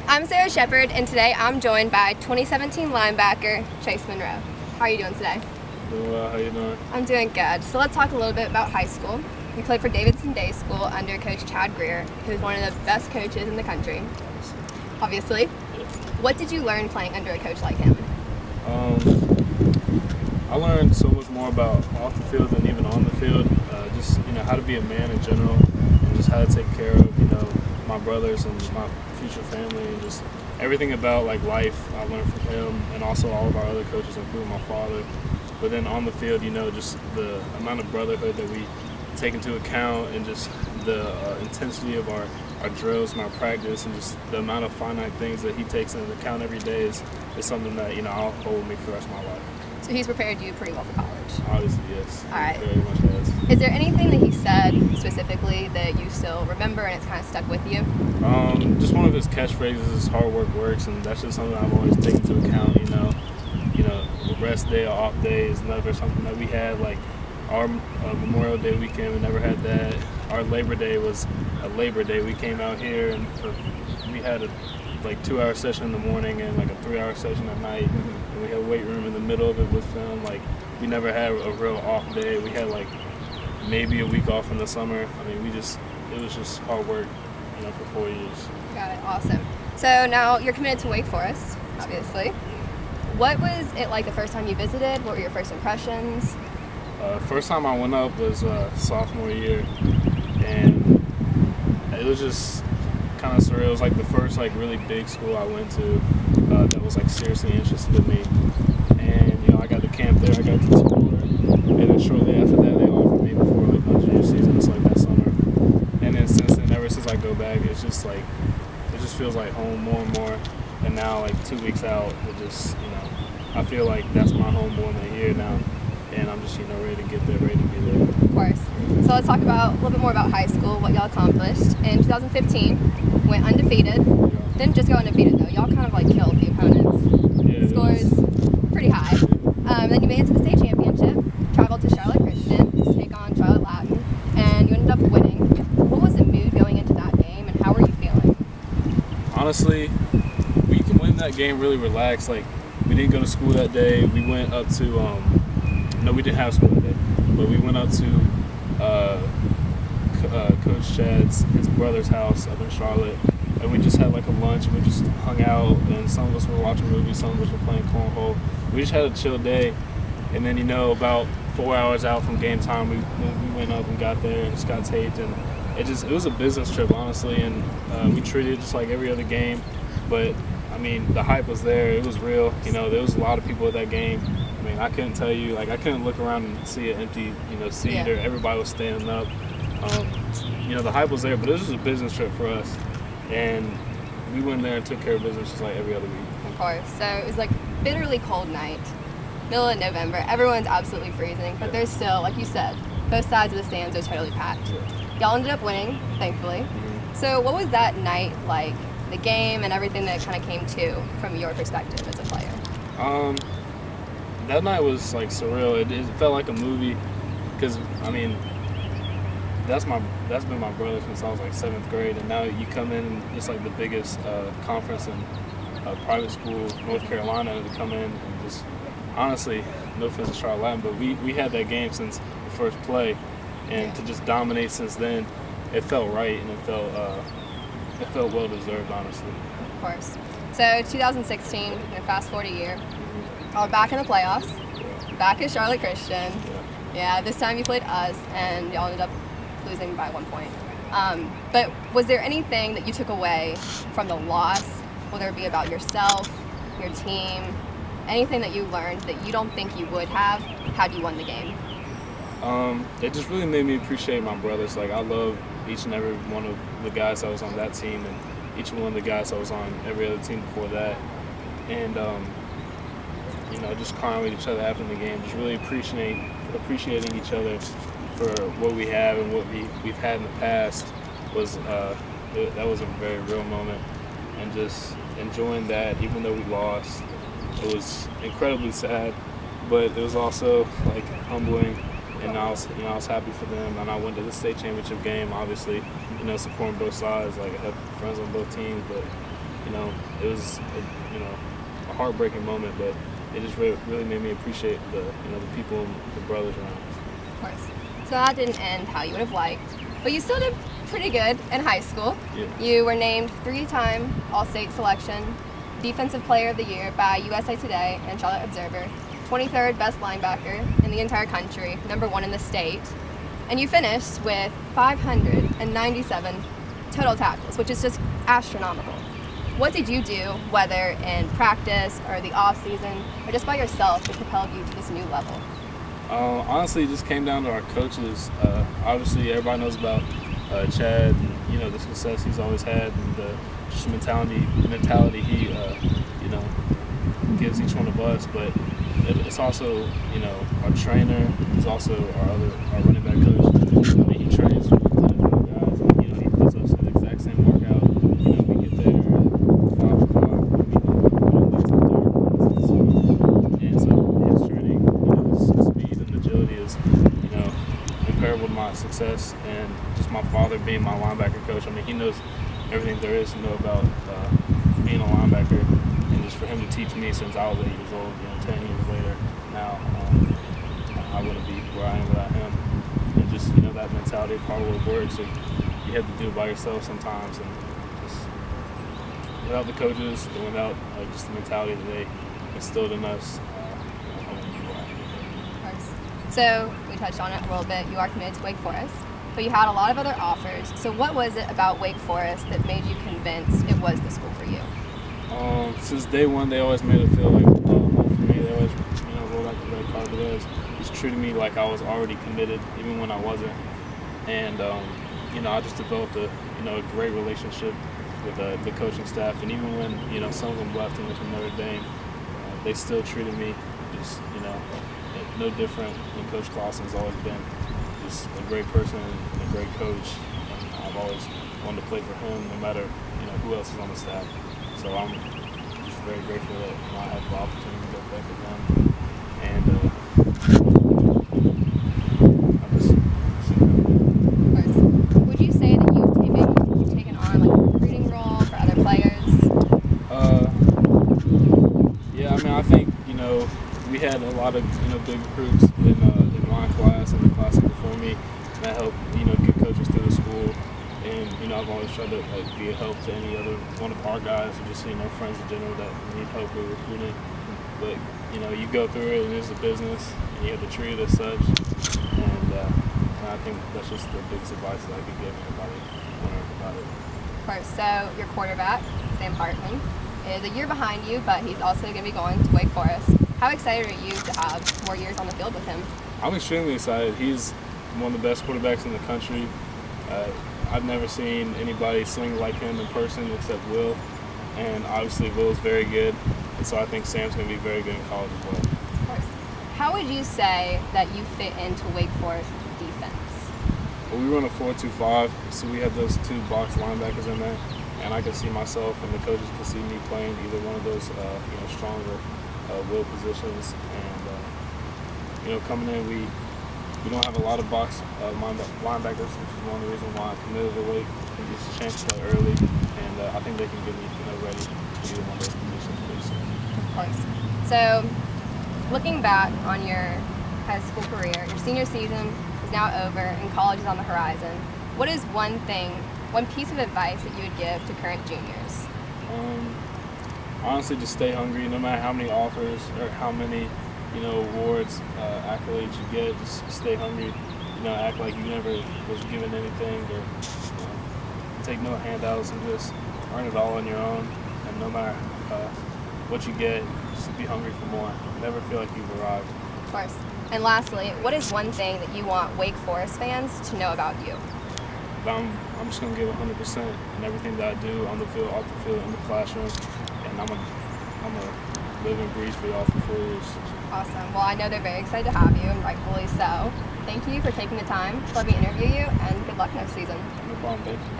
I'm Sarah Shepard, and today I'm joined by 2017 linebacker Chase Monroe. How are you doing today? Doing well. How you doing? I'm doing good. So let's talk a little bit about high school. You played for Davidson Day School under Coach Chad Greer, who's one of the best coaches in the country, obviously. Yeah. What did you learn playing under a coach like him? I learned so much more about off the field than even on the field. Just how to be a man in general, and just how to take care of my brothers and my future family, and just everything about like life I learned from him, and also all of our other coaches, including my father. But then on the field, just the amount of brotherhood that we take into account, and just the intensity of our drills and our practice, and just the amount of finite things that he takes into account every day is something that I'll hold with me for the rest of my life. So he's prepared you pretty well for college. Obviously, yes. All right. Very much has. Is there anything that he said specifically that you still remember and it's kind of stuck with you? Just one of his catchphrases is "hard work works," and that's just something I've always taken into account. Rest day or off day is never something that we had. Like our Memorial Day weekend, we never had that. Our Labor Day was a Labor Day. We came out here and we had a 2-hour session in the morning and like a 3-hour session at night. Mm-hmm. And we had a weight room in the middle of it with film. Like we never had a real off day. We had maybe a week off in the summer. I mean, it was just hard work, for 4 years. Got it. Awesome. So now you're committed to Wake Forest, obviously. What was it like the first time you visited? What were your first impressions? First time I went up was sophomore year, and it was just kind of surreal. It was like the first really big school I went to that was seriously interested in me. And I got to camp there, I got to tour, and then shortly after that they offered me before my junior season. It's that summer, and then since then, ever since I go back, it's just it just feels like home more and more. And now 2 weeks out, it just I feel like that's my home more than a year now. And I'm just, ready to get there, ready to be there. Of course. So let's talk a little bit more about high school, what y'all accomplished. In 2015, went undefeated. Yeah. Didn't just go undefeated, though. Y'all kind of, killed the opponents. Yeah, Scores pretty high. Then you made it to the state championship, traveled to Charlotte Christian to take on Charlotte Latin, and you ended up winning. What was the mood going into that game, and how were you feeling? Honestly, we can win that game really relaxed. We didn't go to school that day. We went up to, no, we didn't have school that day, but we went up to Coach Chad's, his brother's house up in Charlotte, and we just had a lunch, and we just hung out, and some of us were watching movies, some of us were playing cornhole. We just had a chill day, and then, about 4 hours out from game time, we went up and got there, and just got taped, and it was a business trip, honestly, and we treated it just like every other game, but the hype was there. It was real. There was a lot of people at that game. I couldn't tell you, I couldn't look around and see an empty, seat. Yeah. Everybody was standing up. The hype was there, but this was a business trip for us. And we went there and took care of business just like every other week. Of course. So it was bitterly cold night, middle of November. Everyone's absolutely freezing, but there's still, like you said, both sides of the stands are totally packed. Yeah. Y'all ended up winning, thankfully. Mm-hmm. So what was that night like? The game and everything that kind of came to from your perspective as a player? That night was surreal. It felt like a movie because that's been my brother since I was 7th grade, and now you come in and it's the biggest conference in private school, North Carolina, to come in and just honestly, no offense to Charlotte Latin, but we had that game since the first play, and to just dominate since then, it felt right, and it felt well deserved, honestly. Of course. So 2016, fast forward a year, y'all are back in the playoffs, back at Charlotte Christian. Yeah, this time you played us, and y'all ended up losing by 1 point. But was there anything that you took away from the loss, whether it be about yourself, your team, anything that you learned that you don't think you would have had you won the game? It just really made me appreciate my brothers. I love each and every one of the guys that was on that team, and each one of the guys that was on every other team before that. And, just crying with each other after the game, just really appreciating each other for what we have and what we've had in the past that was a very real moment. And just enjoying that, even though we lost, it was incredibly sad, but it was also humbling. And I was happy for them, and I went to the state championship game. Obviously, supporting both sides. I have friends on both teams, but it was a heartbreaking moment, but it just really made me appreciate the people and the brothers around. Of course. So that didn't end how you would have liked, but you still did pretty good in high school. Yeah. You were named 3-time All-State selection, Defensive Player of the Year by USA Today and Charlotte Observer, 23rd best linebacker in the entire country, #1 in the state, and you finished with 597 total tackles, which is just astronomical. What did you do, whether in practice or the off season, or just by yourself, that propelled you to this new level? Honestly, it just came down to our coaches. Obviously, everybody knows about Chad and the success he's always had, and just the mentality he gives each one of us. But it's also our trainer. He's also our running back coach. He trains with the guys. And, he puts us in the exact same workout. We get there at 5 o'clock. We don't leave till dark. And so his training, his speed and agility is comparable to my success. And just my father being my linebacker coach. I mean, he knows everything there is to know about being a linebacker. And just for him to teach me since I was 8 years old, 10 years later now, I wouldn't be where I am without him. And just, that mentality of hard work, so you have to do it by yourself sometimes. And just without the coaches and without just the mentality that they instilled in us, I wouldn't be where I am. Of course. So we touched on it a little bit. You are committed to Wake Forest, but you had a lot of other offers. So what was it about Wake Forest that made you convinced it was the school for you? Since day one, they always made it feel like home for me. They always, rolled out the red carpet. They always just treated me like I was already committed, even when I wasn't. And I just developed a great relationship with the coaching staff. And even when some of them left and went to Notre Dame, they still treated me just no different than Coach Clausen's always been. Just a great person and a great coach. And I've always wanted to play for him, no matter who else is on the staff. So I'm just very grateful that I had the opportunity to go back with them. And I just Of course. Would you say that you've taken on like a recruiting role for other players? Yeah, I mean, I think we had a lot of big recruits in my class and the class before me, and that helped get coaches through the school. And I've always tried to be a help to any other one of our guys, or just friends in general that need help with recruiting. But you go through it, and it's a business, and you have to treat it as such. And I think that's just the biggest advice that I could give anybody wondering about it. Of course. So your quarterback, Sam Hartman, is a year behind you, but he's also going to be going to Wake Forest. How excited are you to have more years on the field with him? I'm extremely excited. He's one of the best quarterbacks in the country. I've never seen anybody swing like him in person except Will, and obviously Will's very good, and so I think Sam's going to be very good in college as well. Of course. How would you say that you fit into Wake Forest's defense? Well, we run a 4-2-5, so we have those 2 box linebackers in there, and I can see myself and the coaches can see me playing either one of those stronger will positions. And coming in, we don't have a lot of box linebackers, which is one of the reasons why I committed to Wake. It's a chance to play early, and I think they can get me ready to either one of those positions pretty soon. Of course. So, looking back on your high school career, your senior season is now over and college is on the horizon. What is one piece of advice that you would give to current juniors? Honestly, just stay hungry. No matter how many offers or how many awards, accolades you get, just stay hungry. Act like you never was given anything, or take no handouts, and just earn it all on your own. And no matter what you get, just be hungry for more. Never feel like you've arrived. Of course. And lastly, what is one thing that you want Wake Forest fans to know about you? I'm just going to give 100% in everything that I do on the field, off the field, in the classroom. And I'm a live and breathe for y'all for 4 years. Awesome. Well, I know they're very excited to have you, and rightfully so. Thank you for taking the time to let me interview you, and good luck next season. No problem, thank you.